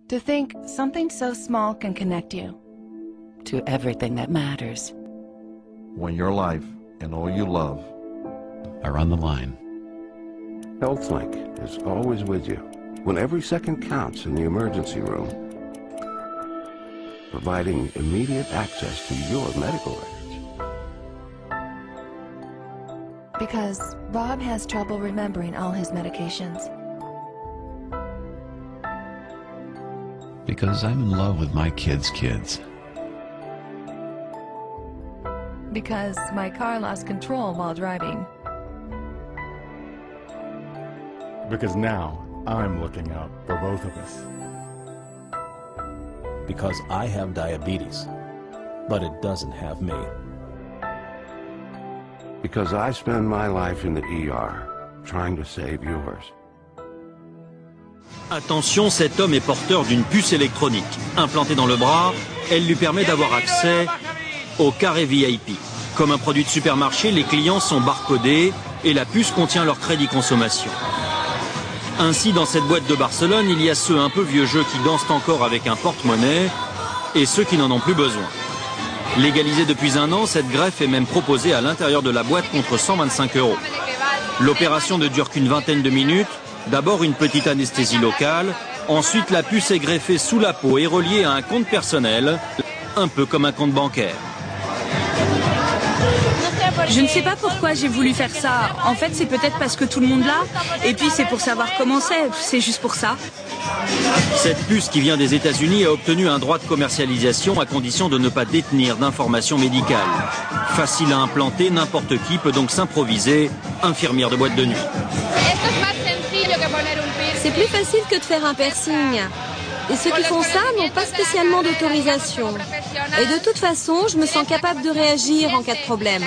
To think something so small can connect you to everything that matters. When your life and all you love are on the line. HealthLink is always with you when every second counts in the emergency room, providing immediate access to your medical records. Because Rob has trouble remembering all his medications. Because I'm in love with my kids' kids. Because my car lost control while driving. Because now I'm looking out for both of us. Because I have diabetes, but it doesn't have me. Because I spend my life in the ER, trying to save yours. Attention, cet homme est porteur d'une puce électronique. Implantée dans le bras, elle lui permet d'avoir accès au carré VIP. Comme un produit de supermarché, les clients sont barcodés et la puce contient leur crédit consommation. Ainsi, dans cette boîte de Barcelone, il y a ceux un peu vieux jeux qui dansent encore avec un porte-monnaie et ceux qui n'en ont plus besoin. Légalisée depuis un an, cette greffe est même proposée à l'intérieur de la boîte contre 125 €. L'opération ne dure qu'une vingtaine de minutes. D'abord une petite anesthésie locale, ensuite la puce est greffée sous la peau et reliée à un compte personnel, un peu comme un compte bancaire. Je ne sais pas pourquoi j'ai voulu faire ça. En fait, c'est peut-être parce que tout le monde l'a. Et puis, c'est pour savoir comment c'est. C'est juste pour ça. Cette puce qui vient des États-Unis a obtenu un droit de commercialisation à condition de ne pas détenir d'informations médicales. Facile à implanter, n'importe qui peut donc s'improviser infirmière de boîte de nuit. C'est plus facile que de faire un piercing. Et ceux qui font ça n'ont pas spécialement d'autorisation. Et de toute façon, je me sens capable de réagir en cas de problème.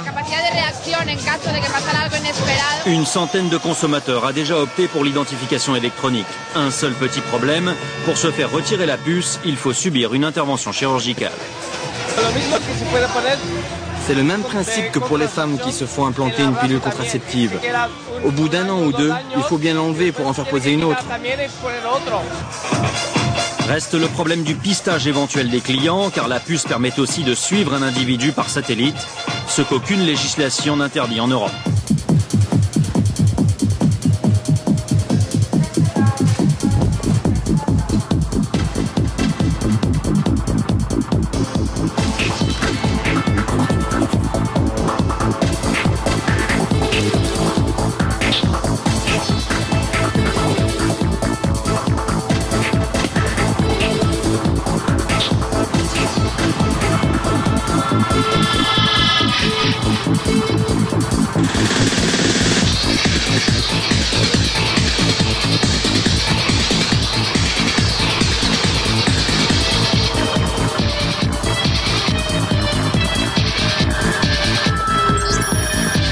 Une centaine de consommateurs a déjà opté pour l'identification électronique. Un seul petit problème, pour se faire retirer la puce, il faut subir une intervention chirurgicale. C'est le même principe que pour les femmes qui se font implanter une pilule contraceptive. Au bout d'un an ou deux, il faut bien l'enlever pour en faire poser une autre. Reste le problème du pistage éventuel des clients, car la puce permet aussi de suivre un individu par satellite, ce qu'aucune législation n'interdit en Europe.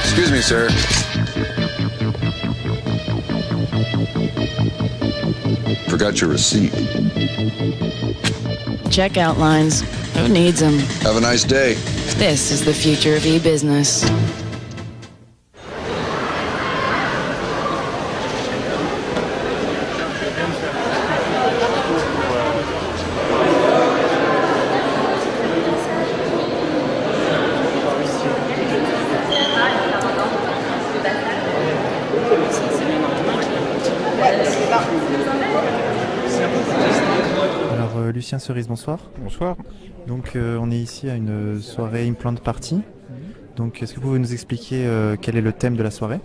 Excuse me, sir. Forgot your receipt. Checkout lines. Who needs them? Have a nice day. This is the future of e-business. Alors Lucien Cerise, bonsoir. Bonsoir. Donc on est ici à une soirée Implant Party. Donc est-ce que vous pouvez nous expliquer quel est le thème de la soirée?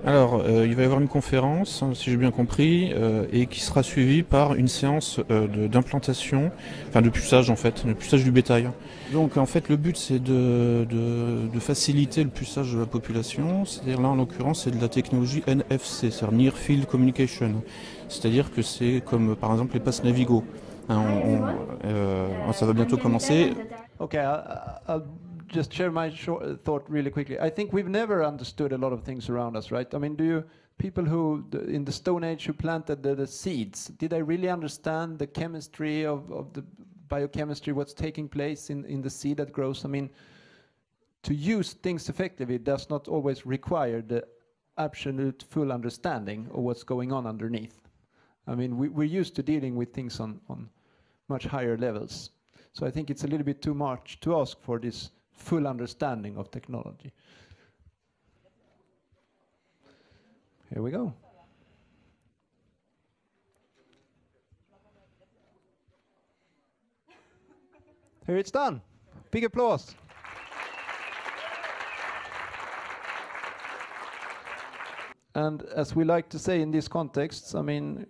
Alors, il va y avoir une conférence, si j'ai bien compris, et qui sera suivie par une séance d'implantation, enfin de puçage en fait, le puçage du bétail. Donc en fait le but c'est de faciliter le puçage de la population, c'est-à-dire là en l'occurrence c'est de la technologie NFC, c'est-à-dire Near Field Communication, c'est-à-dire que c'est comme par exemple les passes Navigo. Hein, ça va bientôt commencer. Okay, I'll just share my short thought really quickly. I think we've never understood a lot of things around us, right? I mean, people who, in the Stone Age, who planted the seeds, did they really understand the chemistry of the biochemistry, what's taking place in the seed that grows? I mean, to use things effectively does not always require the absolute full understanding of what's going on underneath. I mean, we're used to dealing with things on much higher levels. So I think it's a little bit too much to ask for this full understanding of technology. Here we go. Here it's done. Big applause. And as we like to say in these contexts, I mean,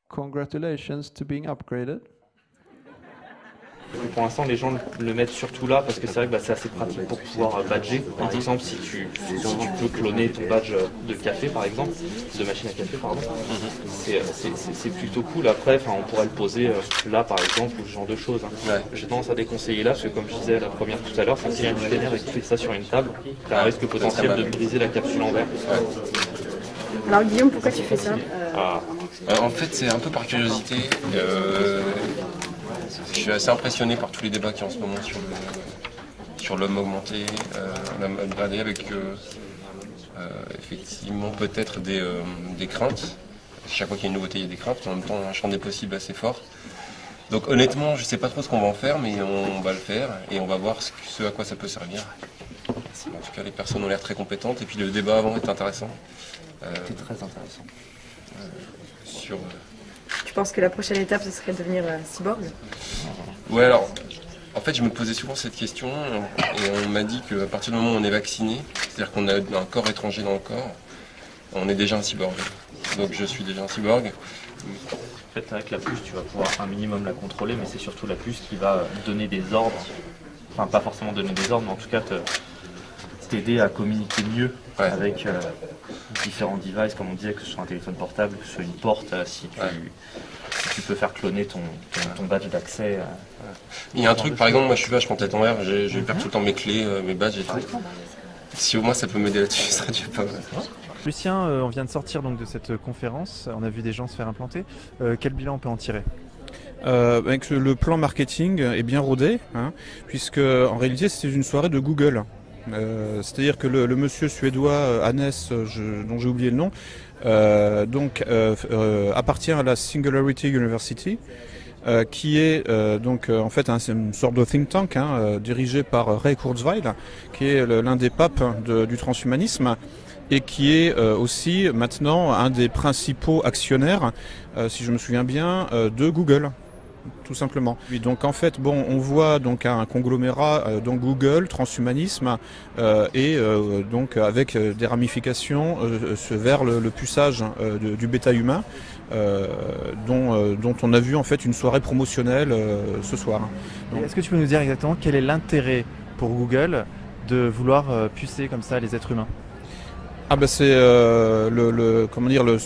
congratulations to being upgraded. Pour l'instant, les gens le mettent surtout là parce que c'est vrai que c'est assez pratique pour pouvoir badger. Par exemple, si tu peux cloner ton badge de café, par exemple, de machine à café, pardon, c'est plutôt cool. Après, on pourrait le poser là, par exemple, ou ce genre de choses. Ouais. J'ai tendance à déconseiller là parce que, comme je disais à la première tout à l'heure, si un container et que tu fais ça sur une table, tu as un risque potentiel de briser la capsule en verre. Ouais. Alors Guillaume, pourquoi tu fais ça? En fait, c'est un peu par curiosité. Je suis assez impressionné par tous les débats qu'il y a en ce moment sur l'homme augmenté, l'homme upgradé, avec effectivement peut-être des craintes. Chaque fois qu'il y a une nouveauté, il y a des craintes, en même temps un champ des possibles assez fort. Donc honnêtement, je ne sais pas trop ce qu'on va en faire, mais on va le faire et on va voir ce à quoi ça peut servir. En tout cas, les personnes ont l'air très compétentes et puis le débat avant est intéressant. C'est très intéressant. Tu penses que la prochaine étape, ce serait de devenir cyborg? Ouais, alors, en fait, je me posais souvent cette question et on m'a dit qu'à partir du moment où on est vacciné, c'est-à-dire qu'on a un corps étranger dans le corps, on est déjà un cyborg. Donc je suis déjà un cyborg. En fait, avec la puce, tu vas pouvoir un minimum la contrôler, mais c'est surtout la puce qui va donner des ordres. Enfin, pas forcément donner des ordres, mais en tout cas t'aider à communiquer mieux avec différents devices, comme on disait, que ce soit un téléphone portable, que ce soit une porte, si tu peux faire cloner ton badge d'accès. Il y a un truc, par exemple, moi je suis vachement tête en l'air, je perds tout le temps mes clés, mes badges et tout. Si au moins ça peut m'aider là-dessus, ça serait déjà pas mal. Lucien, on vient de sortir donc de cette conférence, on a vu des gens se faire implanter. Quel bilan on peut en tirer? Le plan marketing est bien rodé, puisque en réalité c'était une soirée de Google. C'est-à-dire que le monsieur suédois Hannes, dont j'ai oublié le nom, appartient à la Singularity University, qui est en fait une sorte de think tank dirigé par Ray Kurzweil, qui est l'un des papes du transhumanisme et qui est aussi maintenant un des principaux actionnaires, si je me souviens bien, de Google. Tout simplement. Oui, donc en fait, on voit donc un conglomérat Google, transhumanisme donc avec des ramifications vers le puçage du bétail humain, dont on a vu en fait une soirée promotionnelle ce soir. Est-ce que tu peux nous dire exactement quel est l'intérêt pour Google de vouloir pucer comme ça les êtres humains? C'est ce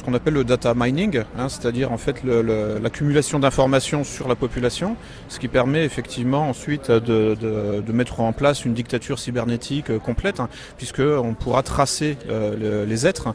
qu'on appelle le data mining, c'est-à-dire en fait l'accumulation d'informations sur la population, ce qui permet effectivement ensuite de mettre en place une dictature cybernétique complète, puisqu'on pourra tracer les êtres.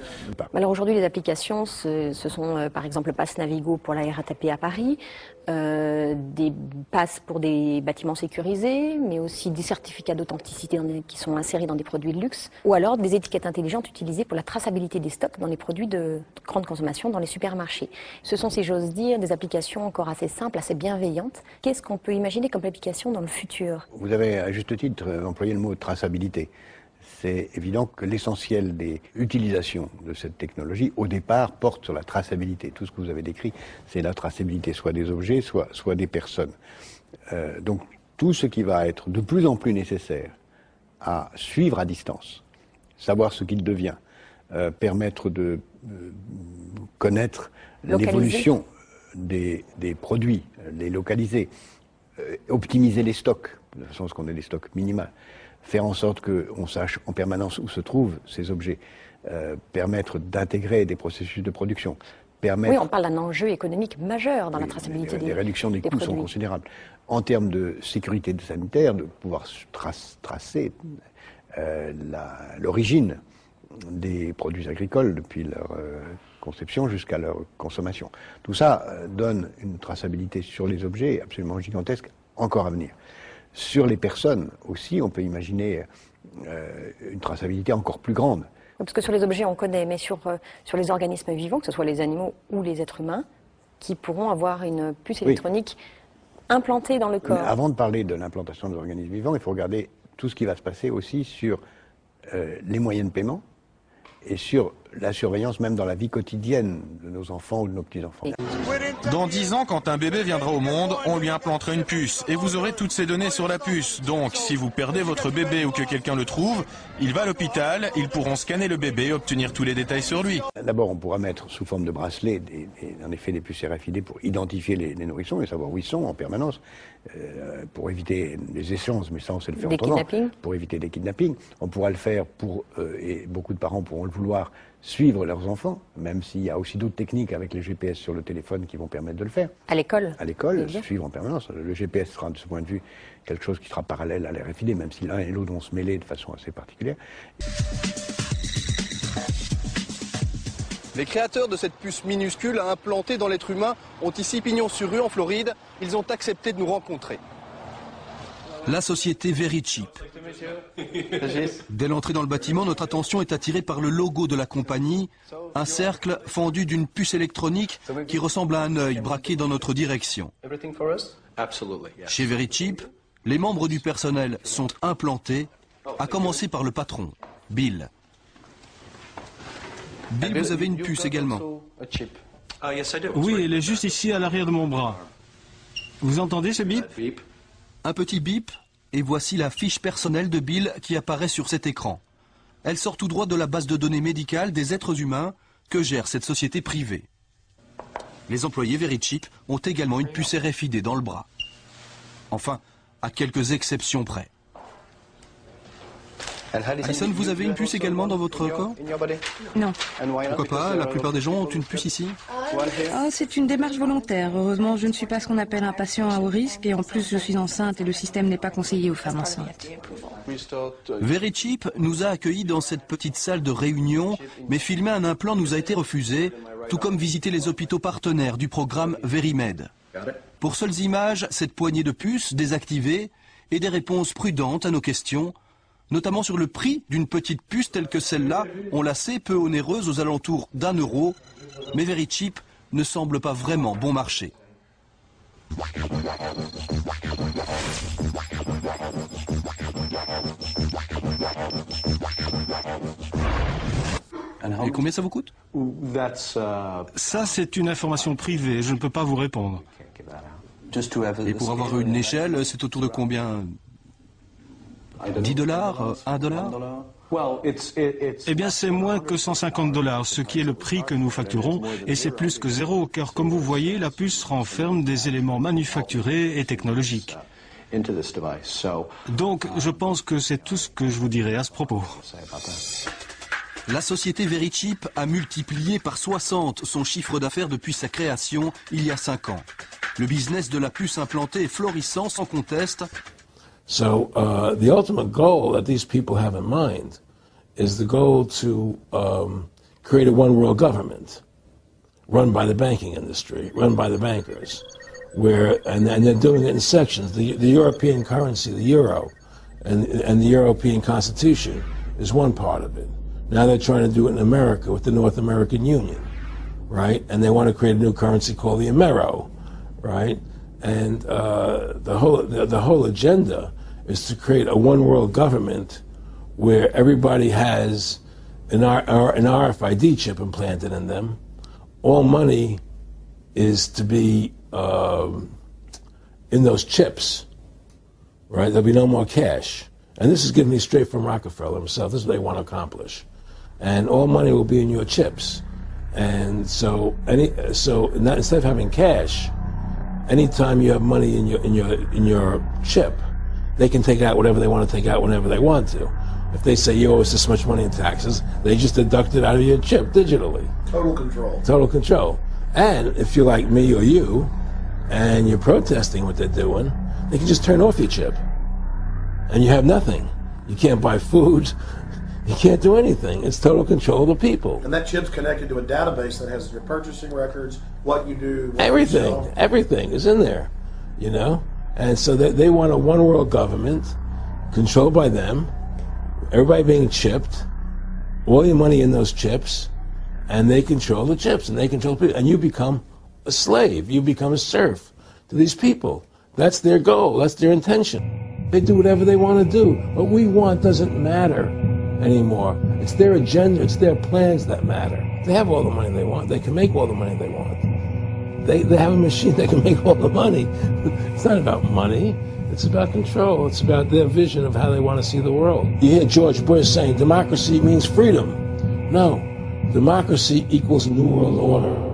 Alors aujourd'hui, les applications, ce sont par exemple le pass Navigo pour la RATP à Paris, des passes pour des bâtiments sécurisés, mais aussi des certificats d'authenticité qui sont insérés dans des produits de luxe, ou alors des étiquettes intelligentes utilisées pour la traçabilité des stocks dans les produits de grande consommation dans les supermarchés. Ce sont, si j'ose dire, des applications encore assez simples, assez bienveillantes. Qu'est-ce qu'on peut imaginer comme application dans le futur? Vous avez à juste titre employé le mot traçabilité. C'est évident que l'essentiel des utilisations de cette technologie, au départ, porte sur la traçabilité. Tout ce que vous avez décrit, c'est la traçabilité, soit des objets, soit des personnes. Donc, tout ce qui va être de plus en plus nécessaire à suivre à distance, savoir ce qu'il devient, permettre de connaître l'évolution des produits, les localiser, optimiser les stocks, de façon à ce qu'on ait des stocks minimales, faire en sorte qu'on sache en permanence où se trouvent ces objets, permettre d'intégrer des processus de production. Oui, on parle d'un enjeu économique majeur dans la traçabilité des produits. Les réductions des coûts sont considérables. En termes de sécurité sanitaire, de pouvoir tracer l'origine des produits agricoles depuis leur conception jusqu'à leur consommation. Tout ça donne une traçabilité sur les objets absolument gigantesque, encore à venir. Sur les personnes aussi, on peut imaginer une traçabilité encore plus grande. Parce que sur les objets, on connaît, mais sur les organismes vivants, que ce soit les animaux ou les êtres humains, qui pourront avoir une puce électronique implantée dans le corps. Mais avant de parler de l'implantation des organismes vivants, il faut regarder tout ce qui va se passer aussi sur les moyens de paiement et sur la surveillance même dans la vie quotidienne de nos enfants ou de nos petits-enfants. Dans 10 ans, quand un bébé viendra au monde, on lui implantera une puce et vous aurez toutes ces données sur la puce. Donc, si vous perdez votre bébé ou que quelqu'un le trouve, il va à l'hôpital, ils pourront scanner le bébé et obtenir tous les détails sur lui. D'abord, on pourra mettre sous forme de bracelet en effet des puces RFID pour identifier les nourrissons et savoir où ils sont en permanence, pour éviter les échanges, mais ça on sait le faire autrement, pour éviter des kidnappings. On pourra le faire et beaucoup de parents pourront le vouloir, suivre leurs enfants, même s'il y a aussi d'autres techniques avec les GPS sur le téléphone qui vont permettre de le faire. À l'école? À l'école, suivre en permanence. Le GPS sera de ce point de vue quelque chose qui sera parallèle à l'RFID, même si l'un et l'autre vont se mêler de façon assez particulière. Les créateurs de cette puce minuscule à implanter dans l'être humain ont ici pignon sur rue en Floride. Ils ont accepté de nous rencontrer. La société Verichip. Dès l'entrée dans le bâtiment, notre attention est attirée par le logo de la compagnie, un cercle fendu d'une puce électronique qui ressemble à un œil braqué dans notre direction. Chez Verichip, les membres du personnel sont implantés, à commencer par le patron, Bill. Bill, vous avez une puce également. Oui, elle est juste ici à l'arrière de mon bras. Vous entendez ce bip? Un petit bip, et voici la fiche personnelle de Bill qui apparaît sur cet écran. Elle sort tout droit de la base de données médicale des êtres humains que gère cette société privée. Les employés Verichip ont également une puce RFID dans le bras. Enfin, à quelques exceptions près. Alison, vous avez une puce également dans votre corps? Non. Pourquoi pas? La plupart des gens ont une puce ici. Oh, c'est une démarche volontaire. Heureusement, je ne suis pas ce qu'on appelle un patient à haut risque et en plus, je suis enceinte et le système n'est pas conseillé aux femmes enceintes. Verichip nous a accueillis dans cette petite salle de réunion, mais filmer un implant nous a été refusé, tout comme visiter les hôpitaux partenaires du programme Verimed. Pour seules images, cette poignée de puces désactivée et des réponses prudentes à nos questions, notamment sur le prix d'une petite puce telle que celle-là, on la sait peu onéreuse aux alentours d'1 €, mais Verichip ne semble pas vraiment bon marché. Et combien ça vous coûte? Ça, c'est une information privée, je ne peux pas vous répondre. Et pour avoir une échelle, c'est autour de combien? 10 $, 1 $? Eh bien, c'est moins que 150 $, ce qui est le prix que nous facturons, et c'est plus que zéro, car comme vous voyez, la puce renferme des éléments manufacturés et technologiques. Donc, je pense que c'est tout ce que je vous dirai à ce propos. La société Verichip a multiplié par 60 son chiffre d'affaires depuis sa création il y a 5 ans. Le business de la puce implantée est florissant sans conteste. So the ultimate goal that these people have in mind is the goal to create a one world government run by the banking industry, run by the bankers, and they're doing it in sections. The European currency, the euro, and the European Constitution is one part of it. Now they're trying to do it in America with the North American Union, right? And they want to create a new currency called the Amero, right? And the whole agenda is to create a one world government where everybody has an RFID chip implanted in them. All money is to be in those chips, right? There'll be no more cash. And this is given me straight from Rockefeller himself. This is what they want to accomplish. And all money will be in your chips. And so instead of having cash, anytime you have money in your chip, they can take out whatever they want to take out whenever they want to. If they say you owe us this much money in taxes, they just deduct it out of your chip digitally. Total control. Total control. And if you're like me or you, and you're protesting what they're doing, they can just turn off your chip. And you have nothing. You can't buy food. You can't do anything. It's total control of the people. And that chip's connected to a database that has your purchasing records, what you do, what everything. You sell. Everything is in there, you know? And so they want a one world government controlled by them, everybody being chipped, all your money in those chips, and they control the chips, and they control people, and you become a slave, you become a serf to these people. That's their goal, that's their intention. They do whatever they want to do. What we want doesn't matter anymore. It's their agenda, it's their plans that matter. They have all the money they want, they can make all the money they want. They have a machine that can make all the money. It's not about money, it's about control, it's about their vision of how they want to see the world. You hear George Bush saying democracy means freedom. No, democracy equals New World Order.